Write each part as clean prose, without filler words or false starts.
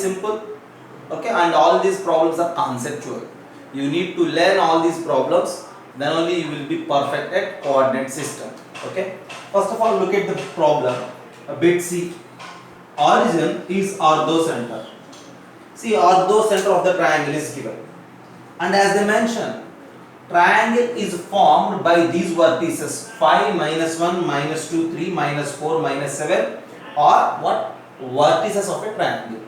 simple. Okay, and all these problems are conceptual. You need to learn all these problems, then only you will be perfect at coordinate system. Okay, first of all, look at the problem. Bit C. Origin is orthocenter. See, orthocenter of the triangle is given, and as they mention, triangle is formed by these vertices 5, -1, -2, 3, -4, -7, or what? Vertices of a triangle.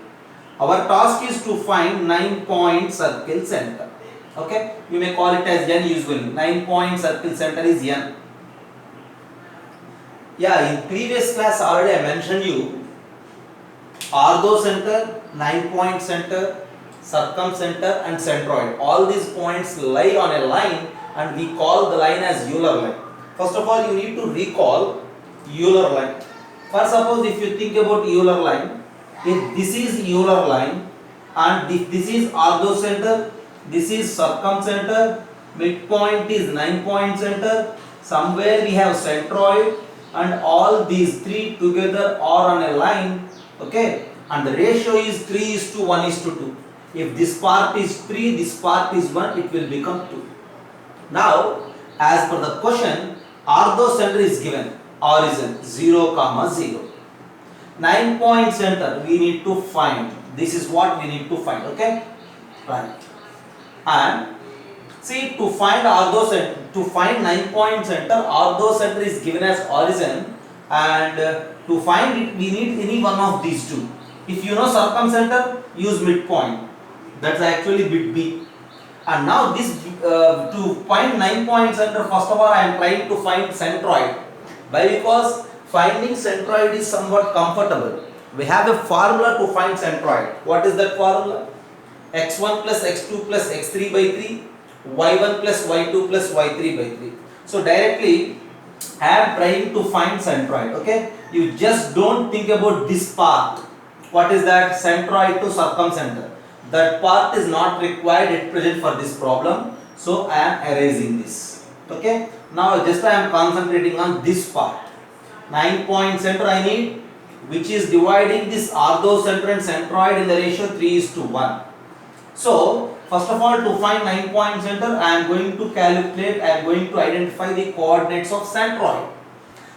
Our task is to find 9-point circle center. Okay, you may call it as n usually. 9-point circle center is n. Yeah, in previous class already I mentioned you orthocenter, 9-point center, circumcenter and centroid. All these points lie on a line and we call the line as Euler line. First of all, you need to recall Euler line. First, suppose if you think about Euler line, if this is Euler line and if this is orthocenter, this is circumcenter, midpoint is 9-point center, somewhere we have centroid, and all these three together are on a line. Okay, and the ratio is 3:1:2. If this part is 3, this part is 1, it will become 2. Now, as per the question, orthocenter is given, origin 0, 0. 9-point center we need to find. This is what we need to find. Okay, right. And see, to find orthocenter, to find 9-point center, orthocenter is given as origin, and to find it we need any one of these two. If you know circumcenter, use midpoint. That's actually bit B. And now this to find 9-point center, first of all I am trying to find centroid. Why? Because finding centroid is somewhat comfortable. We have a formula to find centroid. What is that formula? x1 plus x2 plus x3 by 3, y1 plus y2 plus y3 by 3. So directly I am trying to find centroid. Okay, you just don't think about this part. What is that? Centroid to circumcenter. That part is not required at present for this problem, so I am erasing this. Okay, now just I am concentrating on this part. 9-point center I need, which is dividing this orthocenter and centroid in the ratio 3:1. So first of all, to find 9-point center, I am going to calculate, I am going to identify the coordinates of centroid.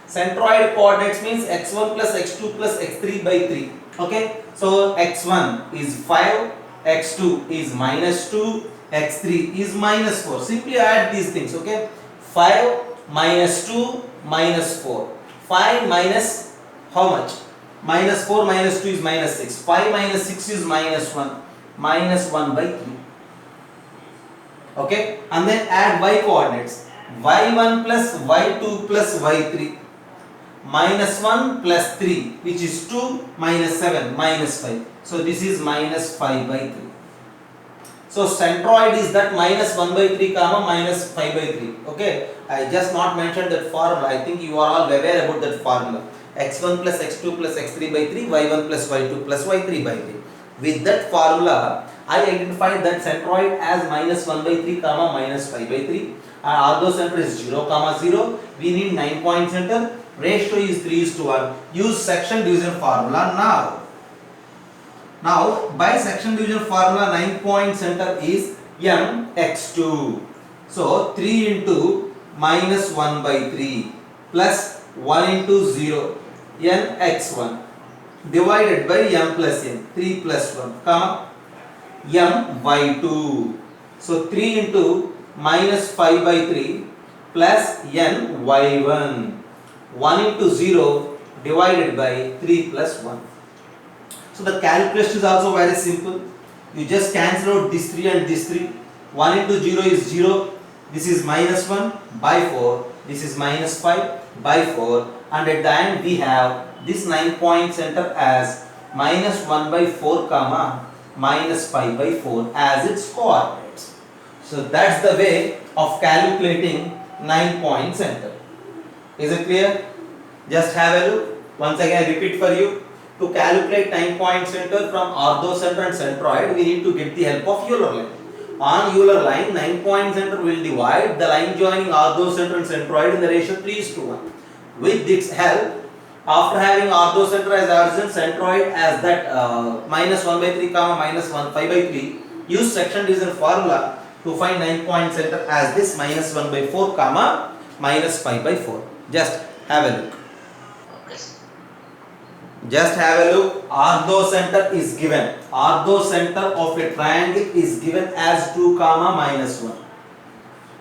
Centroid coordinates means x1 plus x2 plus x3 by 3. Okay, so x1 is 5, x2 is -2, x3 is -4. Simply add these things. Okay, 5 minus 2 minus 4. 5 minus how much? -4 minus 2 is -6. 5 minus 6 is -1. -1 by 3. Okay, and then add y coordinates. y1 plus y2 plus y3. -1 plus 3, which is 2 minus 7 minus 5. So this is -5 by 3. So centroid is that -1 by 3 comma -5 by 3. Okay, I just not mentioned that formula. I think you are all aware about that formula. x1 plus x2 plus x3 by 3, y1 plus y2 plus y3 by 3. With that formula, I identified that centroid as -1 by 3 comma -5 by 3. Orthocenter is 0, 0. We need 9-point center. Ratio is 3:1. Use section division formula now. Now, by section division formula, 9-point center is mx2. So 3 into -1 by 3 plus 1 into 0, nx1 divided by m plus n, 3 plus 1, comma m by 2. So 3 into -5 by 3 plus n y1, 1 into 0 divided by 3 plus 1. So the calculation is also very simple. You just cancel out this 3 and this 3. 1 into 0 is 0. This is -1 by 4. This is -5 by 4. And at the end we have this 9-point center as -1 by 4 comma -5 by 4 as its coordinates. So that's the way of calculating 9-point center. Is it clear? Just have a look. Once again I repeat for you. To calculate 9-point center from orthocenter and centroid, we need to get the help of Euler line. On Euler line, 9-point center will divide the line joining orthocenter and centroid in the ratio 3:1. With its help, After having orthocenter as origin, centroid as that minus 1 by 3 comma minus 1 5 by 3, use section division formula to find 9 point center as this minus 1 by 4 comma minus 5 by 4. Just have a look. Just have a look. Orthocenter is given. Orthocenter of a triangle is given as 2 comma minus 1.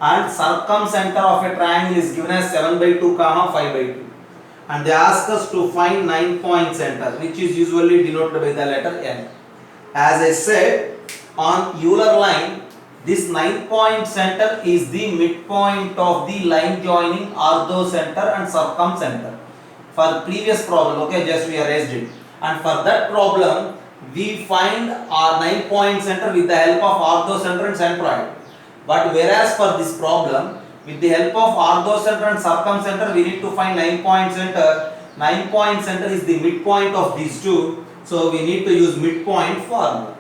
And circumcenter of a triangle is given as 7 by 2 comma 5 by 2. And they ask us to find 9 point center, which is usually denoted by the letter N. As I said, on Euler line, this 9 point center is the midpoint of the line joining orthocenter and circumcenter. For previous problem, okay, just we erased it. And for that problem, we find our 9 point center with the help of orthocenter and centroid. But whereas for this problem, with the help of orthocenter and circumcenter, we need to find 9 point center. 9 point center is the midpoint of these two. So we need to use midpoint formula.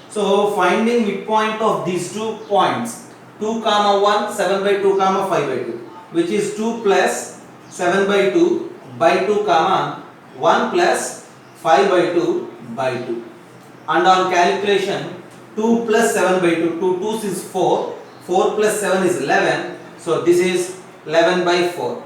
So finding midpoint of these 2 points, 2 comma 1, 7 by 2 comma 5 by 2, which is 2 plus 7 by 2 by 2 comma 1 plus 5 by 2 by 2. And on calculation, 2 plus 7 by 2, 2 2s is 4, 4 plus 7 is 11, so this is 11 by 4.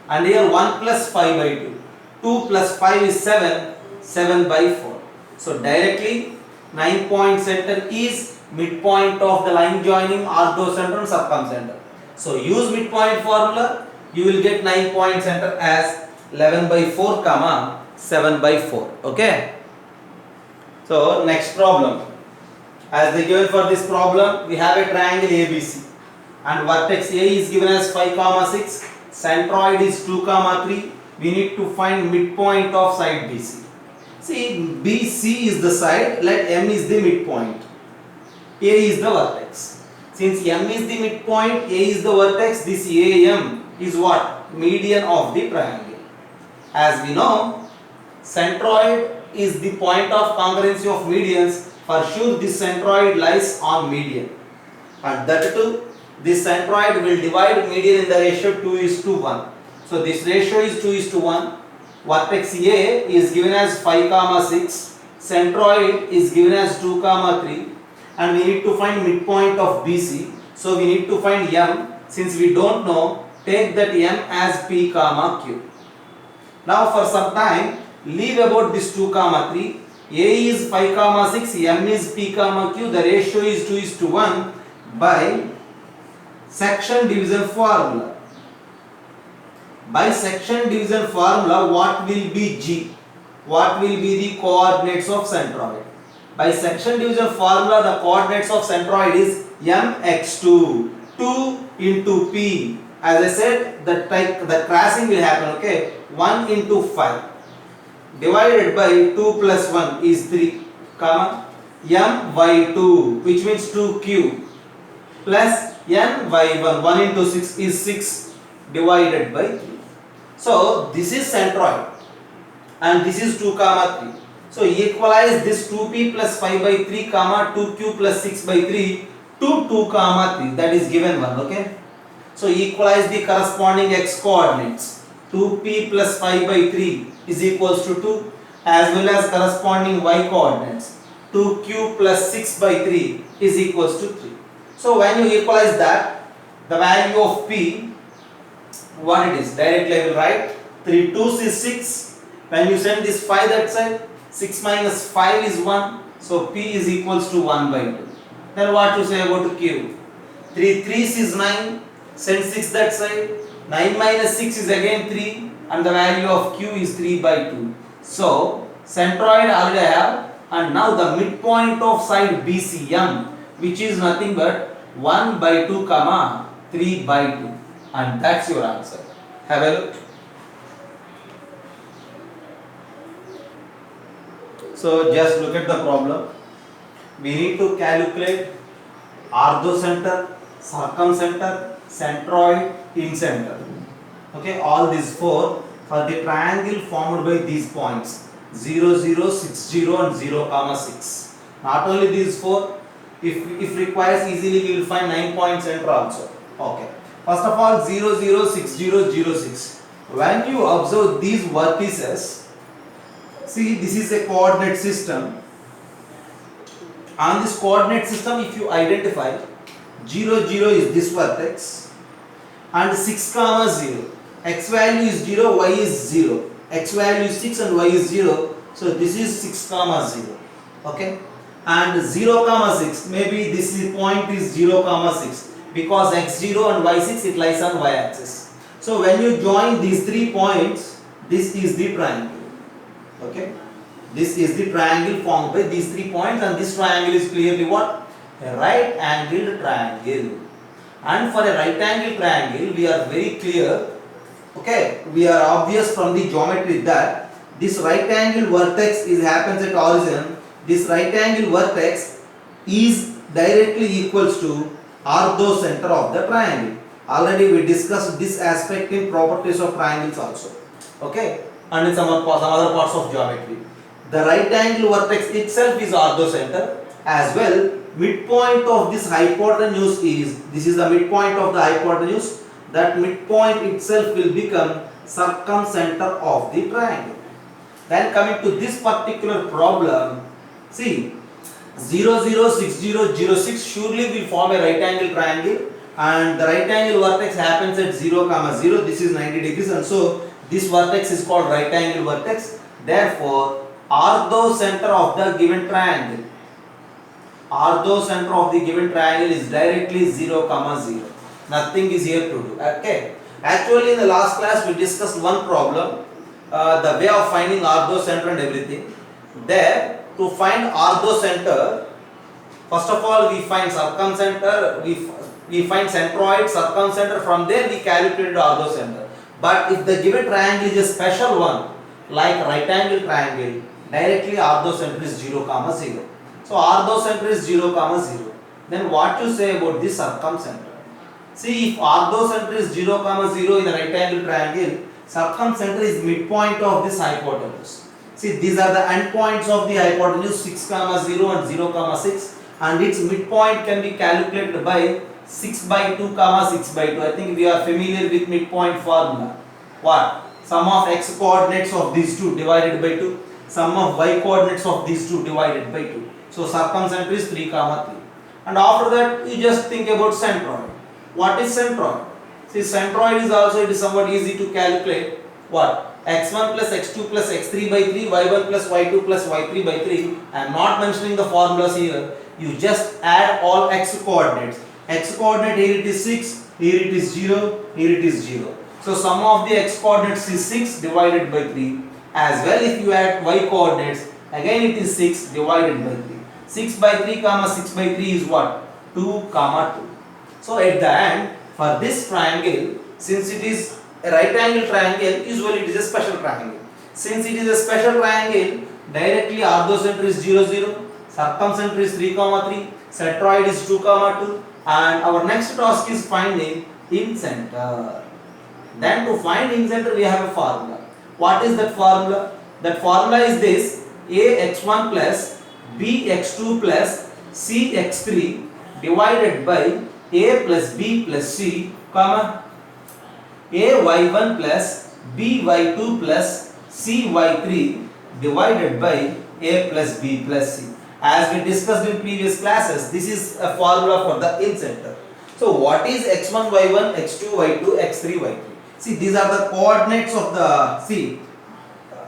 And here 1 plus 5 by 2, 2 plus 5 is 7, 7 by 4. So directly 9 point center is midpoint of the line joining orthocenter and circumcenter. So use midpoint formula, you will get 9 point center as 11 by 4 comma 7 by 4. Okay. So next problem. As they given for this problem, we have a triangle ABC and vertex A is given as 5 comma 6, centroid is 2 comma 3. We need to find midpoint of side BC. See, BC is the side, let M is the midpoint, A is the vertex. Since M is the midpoint, A is the vertex, this AM is what? Median of the triangle. As we know, centroid is the point of congruency of medians. For sure, this centroid lies on median. And that too, this centroid will divide median in the ratio 2:1. So this ratio is 2:1. Vertex A is given as 5 comma 6. Centroid is given as 2 comma 3. And we need to find midpoint of BC. So we need to find M. Since we don't know, take that M as P comma Q. Now for some time, leave about this 2 comma 3. A is 5 comma 6, M is P comma Q. The ratio is 2:1 by section division formula. By section division formula, what will be G? What will be the coordinates of centroid? By section division formula, the coordinates of centroid is mx2, 2 into P. As I said, the crossing will happen, okay? 1 into 5 divided by 2 plus 1 is 3, comma, m by 2, which means 2q, plus n by 1, 1 into 6 is 6 divided by 3. So this is centroid and this is 2 comma 3. So equalize this 2p plus 5 by 3 comma 2q plus 6 by 3 to 2 comma 3, that is given one, okay? So equalize the corresponding x coordinates. 2p plus 5 by 3 is equals to 2, as well as corresponding y coordinates. 2q plus 6 by 3 is equals to 3. So when you equalize that, the value of p, what it is, directly I will write 3 2s is 6. When you send this 5 that side, 6 minus 5 is 1. So p is equals to 1 by 2. Then what to say about q? 3 3s is 9. Send 6 that side. 9 minus 6 is again 3. And the value of q is 3 by 2. So centroid already I have. And now the midpoint of side BCM, which is nothing but 1 by 2 comma 3 by 2. And that's your answer. Have a look. So just look at the problem. We need to calculate orthocenter, circumcenter, centroid, incenter. Okay, all these four for the triangle formed by these points 0, 0, 6, 0 and 0, comma 6. Not only these four, if requires easily we will find 9 point center also. Okay. First of all 0, 0, 6, 0, 0, 6. When you observe these vertices, see this is a coordinate system. On this coordinate system, if you identify 0, 0 is this vertex and 6 comma 0, x value is 0, y is 0, x value is 6 and y is 0, so this is 6 comma 0, okay, and 0 comma 6, maybe this point is 0 comma 6 because x0 and y6 it lies on y axis. So when you join these 3 points, this is the triangle, okay. This is the triangle formed by these 3 points, and this triangle is clearly what? A right angled triangle. And for a right angled triangle, we are very clear, okay, we are obvious from the geometry that this right angle vertex happens at origin. This right angle vertex is directly equals to orthocenter of the triangle. Already we discussed this aspect in properties of triangles also, okay, and in some other parts of geometry. The right angle vertex itself is orthocenter as well. Midpoint of this hypotenuse is, this is the midpoint of the hypotenuse, that midpoint itself will become circumcenter of the triangle. Then coming to this particular problem, see 0, 0, 6, 0, 0, 6 surely will form a right angle triangle, and the right angle vertex happens at 0 comma 0, this is 90 degrees, and so this vertex is called right angle vertex. Therefore orthocenter of the given triangle, orthocenter of the given triangle is directly 0 comma 0. Nothing is here to do, okay. Actually in the last class we discussed one problem, the way of finding orthocenter and everything. There, to find orthocenter, first of all we find circumcenter, we find centroid, circumcenter, from there we calculated orthocenter. But if the given triangle is a special one, like right angle triangle, directly orthocenter is 0 comma 0. So orthocenter is 0 comma 0. Then what you say about this circumcenter? See, if orthocenter is 0 comma 0 in a right angle triangle, circumcenter is midpoint of this hypotenuse. See, these are the endpoints of the hypotenuse, 6 comma 0 and 0 comma 6, and its midpoint can be calculated by 6 by 2 comma 6 by 2. I think we are familiar with midpoint formula. What? Sum of x coordinates of these two divided by 2, sum of y coordinates of these two divided by 2. So circumcenter is 3 comma 3. And after that you just think about centroid. What is centroid? See, centroid is also, it is somewhat easy to calculate. What? x1 plus x2 plus x3 by 3, y1 plus y2 plus y3 by 3. I am not mentioning the formulas here. You just add all x coordinates. X coordinate, here it is 6, here it is 0, here it is 0. So sum of the x coordinates is 6 divided by 3. As well, if you add y coordinates, again it is 6 divided by 3. 6 by 3 comma 6 by 3 is what? 2 comma 2. So at the end, for this triangle, since it is a right angle triangle, usually it is a special triangle. Since it is a special triangle, directly orthocenter is 0, 0, circumcenter is 3 comma 3, centroid is 2 comma 2, and our next task is finding incenter. Then to find incenter we have a formula. What is that formula? That formula is this: ax1 plus bx2 plus cx3 divided by a plus b plus c, comma ay1 plus by2 plus cy3 divided by a plus b plus c. As we discussed in previous classes, this is a formula for the incenter. So what is x1 y1, x2 y2, x3 y3? See, these are the coordinates of the, see,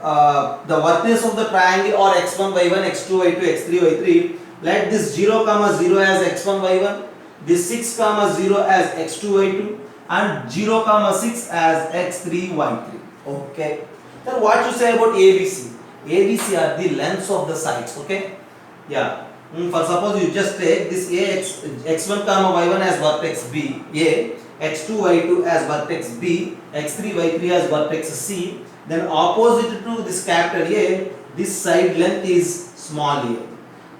the vertices of the triangle or x1 y1, x2 y2, x3 y3. Let this 0 comma 0 as x1 y1, this 6 comma 0 as x2 y2, and 0 comma 6 as x3 y3. Okay. Then what you say about ABC? ABC are the lengths of the sides. Okay. Yeah. For suppose you just take this x1 comma y1 as vertex B, A, x2 y2 as vertex B, x3 y3 as vertex C. Then opposite to this capital A, this side length is small a.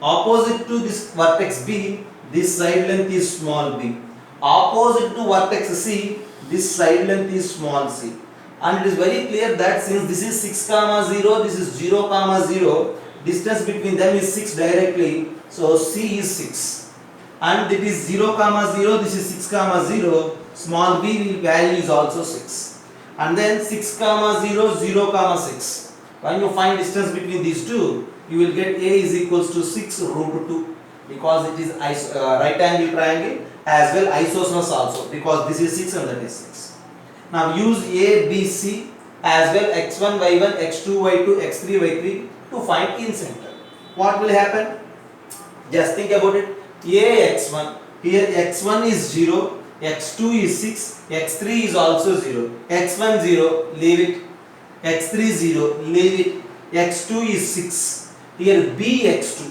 Opposite to this vertex B, this side length is small b. Opposite to vertex C, this side length is small c. And it is very clear that since this is 6 comma 0, this is 0 comma 0, distance between them is 6 directly, so c is 6. And it is 0 comma 0, this is 6 comma 0, small b value is also 6. and then 6 comma 0, 0 comma 6. When you find distance between these two, you will get A is equals to 6 root 2, because it is right angle triangle as well isosceles also, because this is 6 and that is 6. Now use A, B, C as well x1, y1, x2, y2, x3, y3 to find in center. What will happen? Just think about it. A x1, here x1 is 0, x2 is 6, x3 is also 0, x1 0, leave it, x3 0, leave it, x2 is 6, here b x2,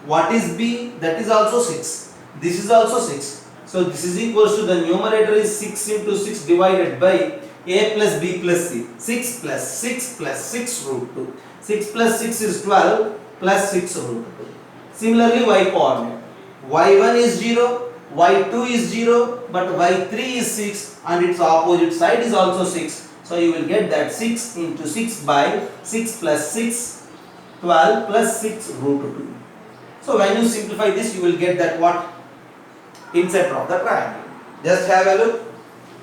what is b? That is also 6, this is also 6, so this is equals to, the numerator is 6 into 6 divided by a plus b plus c, 6 plus 6 plus 6 root 2, 6 plus 6 is 12 plus 6 root 2. Similarly y coordinate, y1 is 0, y2 is 0, but y3 is 6 and its opposite side is also 6. So you will get that 6 into 6 by 6 plus 6, 12 plus 6 root 2. So when you simplify this, you will get that what? Incenter of the triangle. Just have a look.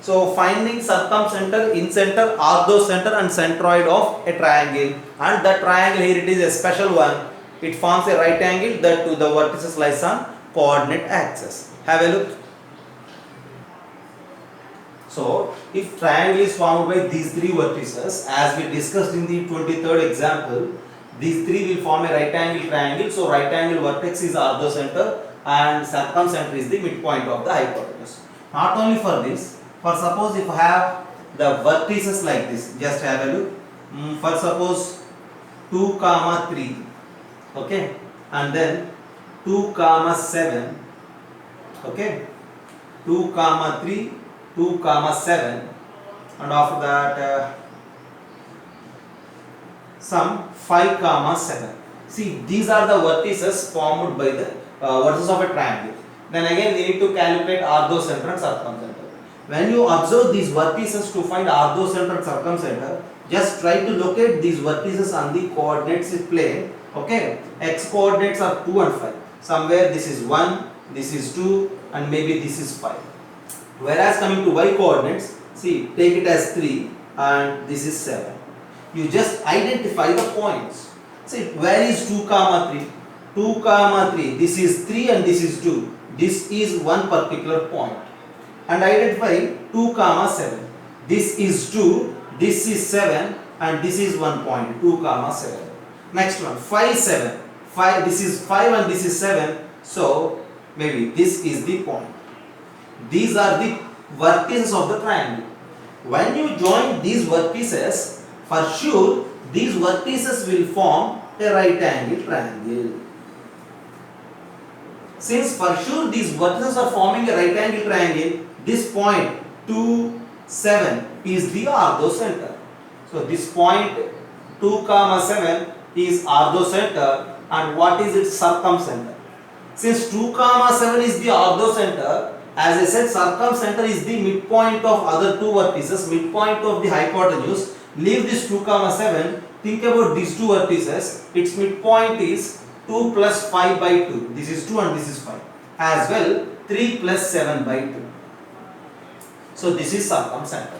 So finding circumcenter, incenter, orthocenter and centroid of a triangle, and the triangle here it is a special one. It forms a right angle that to the vertices lies on coordinate axis. Have a look. So if triangle is formed by these three vertices, as we discussed in the 23rd example, these three will form a right angle triangle. So right angle vertex is orthocenter and circumcenter is the midpoint of the hypotenuse. Not only for this, for suppose if I have the vertices like this, just have a look. For suppose 2 comma 3, okay, and then 2 comma 7, okay, 2 comma 3, 2 comma 7, and after that some 5 comma 7. See, these are the vertices formed by the vertices of a triangle. Then again we need to calculate orthocenter and circumcenter. When you observe these vertices to find orthocenter and circumcenter, just try to locate these vertices on the coordinates plane. Okay, x coordinates are 2 and 5. Somewhere this is 1, this is 2, and maybe this is 5. Whereas coming to y coordinates, see, take it as 3 and this is 7. You just identify the points. See, where is 2 comma 3? 2 comma 3, this is 3 and this is 2. This is one particular point. And identify 2 comma 7. This is 2, this is 7, and this is one point, 2 comma 7. Next one, 5, 7. 5, this is 5 and this is 7. So maybe this is the point. These are the vertices of the triangle. When you join these vertices, for sure these vertices will form a right angle triangle. Since for sure these vertices are forming a right angle triangle, this point 2, 7 is the orthocenter. So this point 2 comma 7 is orthocenter, and what is its circumcenter? Since 2 comma 7 is the orthocenter, as I said, circumcenter is the midpoint of other two vertices, midpoint of the hypotenuse. Leave this 2 comma 7, think about these two vertices, its midpoint is 2 plus 5 by 2, this is 2 and this is 5, as well 3 plus 7 by 2. So this is circumcenter.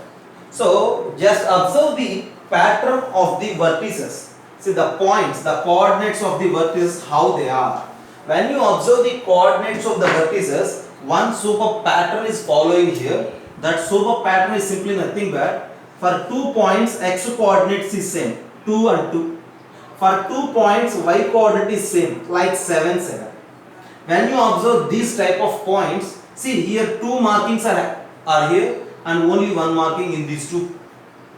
So just observe the pattern of the vertices. See the points, the coordinates of the vertices, how they are. When you observe the coordinates of the vertices, one super pattern is following here. That super pattern is simply nothing but, for 2 points x coordinates is same, 2 and 2. For 2 points y coordinate is same, like 7, 7. When you observe these type of points, see here 2 markings are here and only 1 marking in these 2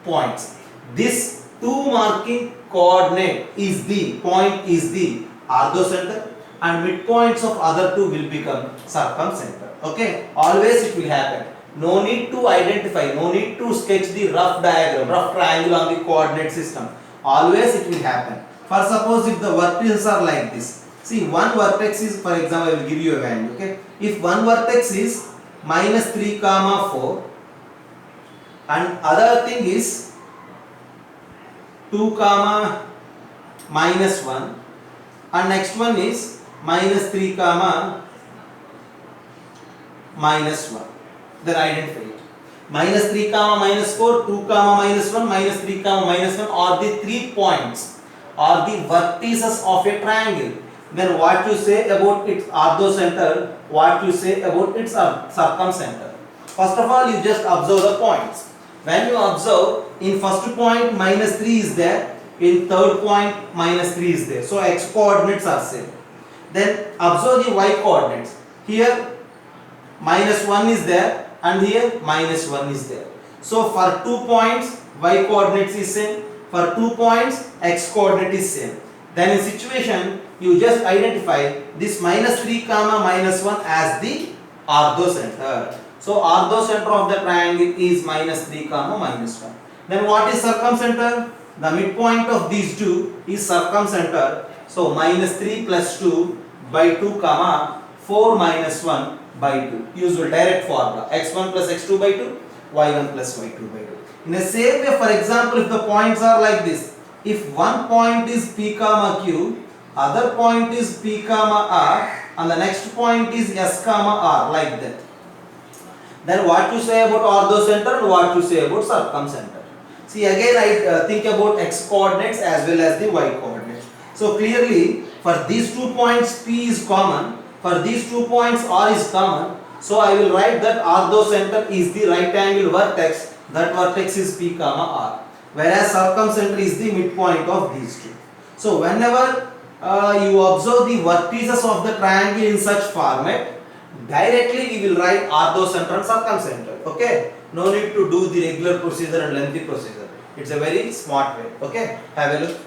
points. This 2 marking coordinate is the point, is the orthocenter, and midpoints of other two will become circumcenter. Okay, always it will happen. No need to identify, no need to sketch the rough diagram, rough triangle on the coordinate system. Always it will happen. For suppose if the vertices are like this, see one vertex is, for example, I will give you a value. Okay, if one vertex is minus 3 comma 4 and other thing is 2 comma minus 1 and next one is minus 3 comma minus 1, then identify it. minus 3 comma minus 4, 2 comma minus 1, minus 3 comma minus 1 are the 3 points or the vertices of a triangle. Then what you say about its orthocenter, what you say about its circumcenter. First of all, you just observe the points. When you observe, in first point minus 3 is there, in third point minus 3 is there. So x coordinates are same. Then observe the y coordinates. Here minus 1 is there and here minus 1 is there. So for 2 points y coordinates is same, for 2 points x coordinate is same. Then in situation you just identify this minus 3 comma minus 1 as the orthocenter. So orthocenter of the triangle is minus 3 comma minus 1. Then what is circumcenter? The midpoint of these two is circumcenter. So minus 3 plus 2 by 2 comma 4 minus 1 by 2. Usual direct formula. x1 plus x2 by 2, y1 plus y2 by 2. In the same way, for example, if the points are like this, if one point is p comma q, other point is p comma r, and the next point is s comma r, like that. Then what you say about orthocenter and what you say about circumcenter. See, again I think about x coordinates as well as the y coordinates. So clearly for these 2 points p is common, for these 2 points r is common. So I will write that orthocenter is the right angle vertex, that vertex is p comma r, whereas circumcenter is the midpoint of these two. So whenever you observe the vertices of the triangle in such format, directly we will write orthocenter and circumcenter. Okay, no need to do the regular procedure and lengthy procedure. It's a very smart way. Okay, have a look.